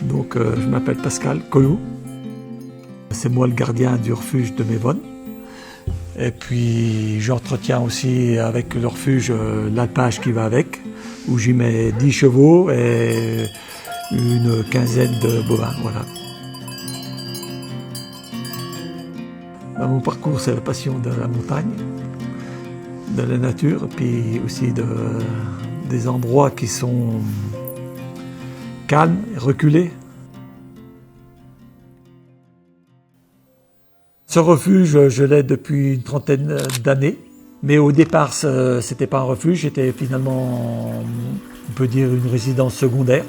Donc je m'appelle Pascal Colou. C'est moi le gardien du refuge de Mévonne. Et puis j'entretiens aussi avec le refuge l'alpage qui va avec, où j'y mets 10 chevaux et une quinzaine de bovins. Voilà. Mon parcours, c'est la passion de la montagne, de la nature, puis aussi des endroits qui sont calmes, reculés. Ce refuge, je l'ai depuis une trentaine d'années, mais au départ, ce n'était pas un refuge, c'était finalement, on peut dire, une résidence secondaire.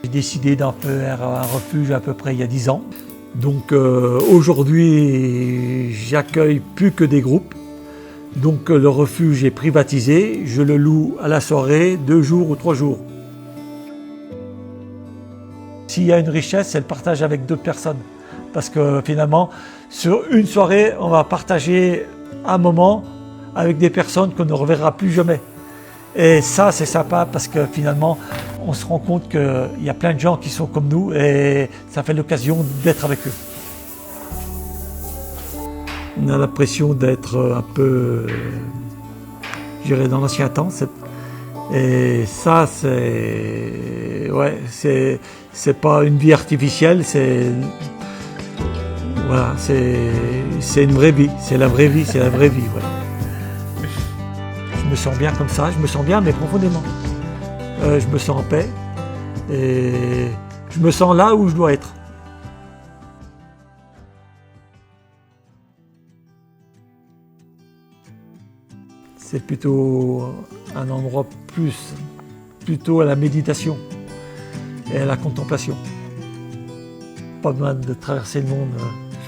J'ai décidé d'en faire un refuge à peu près il y a 10 ans. Donc aujourd'hui, j'accueille plus que des groupes. Donc le refuge est privatisé, je le loue à la soirée, 2 jours ou 3 jours. S'il y a une richesse, c'est le partage avec d'autres personnes. Parce que finalement, sur une soirée, on va partager un moment avec des personnes qu'on ne reverra plus jamais. Et ça, c'est sympa parce que finalement, on se rend compte qu'il y a plein de gens qui sont comme nous et ça fait l'occasion d'être avec eux. On a l'impression d'être un peu, je dirais, dans l'ancien temps. Et ça, c'est pas une vie artificielle, voilà, c'est une vraie vie, c'est la vraie vie, ouais. Je me sens bien comme ça, je me sens bien mais profondément. Je me sens en paix et je me sens là où je dois être. C'est plutôt un endroit plutôt à la méditation et à la contemplation. Pas besoin de traverser le monde,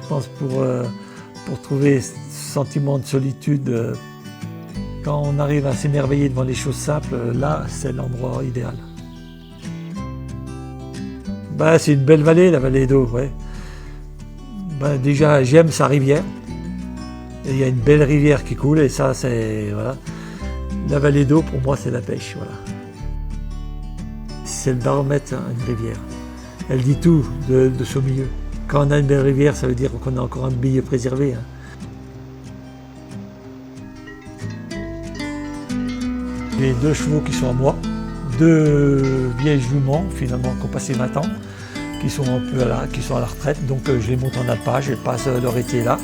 je pense, pour trouver ce sentiment de solitude. Quand on arrive à s'émerveiller devant les choses simples, là, c'est l'endroit idéal. C'est une belle vallée, la vallée d'Eau, ouais. Déjà, j'aime sa rivière. Et il y a une belle rivière qui coule, et ça, c'est... Voilà. La vallée d'Eau, pour moi, c'est la pêche, voilà. C'est le baromètre, hein, une rivière. Elle dit tout de son milieu. Quand on a une belle rivière, ça veut dire qu'on a encore un milieu préservé. Hein. J'ai 2 chevaux qui sont à moi, 2 vieilles juments finalement qui ont passé 20 ans, qui sont un peu qui sont à la retraite, donc je les monte en alpage, je passe leur été là.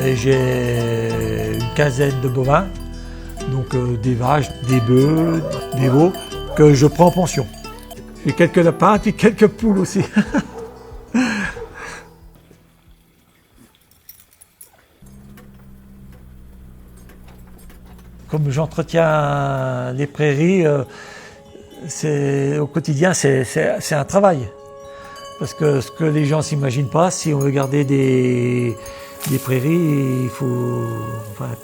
Et j'ai une quinzaine de bovins, donc des vaches, des bœufs, des veaux, que je prends en pension. J'ai quelques lapins et quelques poules aussi. Comme j'entretiens les prairies, au quotidien, c'est un travail. Parce que ce que les gens ne s'imaginent pas, si on veut garder des prairies, il faut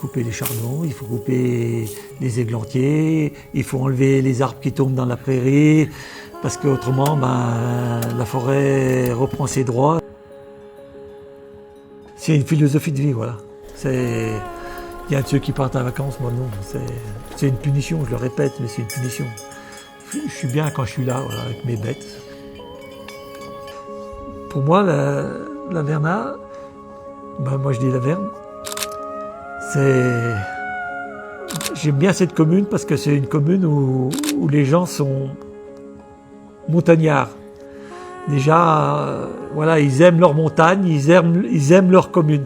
couper les chardons, il faut couper les églantiers, il faut enlever les arbres qui tombent dans la prairie, parce qu'autrement, la forêt reprend ses droits. C'est une philosophie de vie, voilà. Il y a de ceux qui partent en vacances, moi non. C'est une punition, je le répète, mais c'est une punition. Je suis bien quand je suis là, voilà, avec mes bêtes. Pour moi, la Vernat, moi je dis la Verne, j'aime bien cette commune parce que c'est une commune où les gens sont montagnards. Déjà, voilà, ils aiment leur montagne, ils aiment leur commune.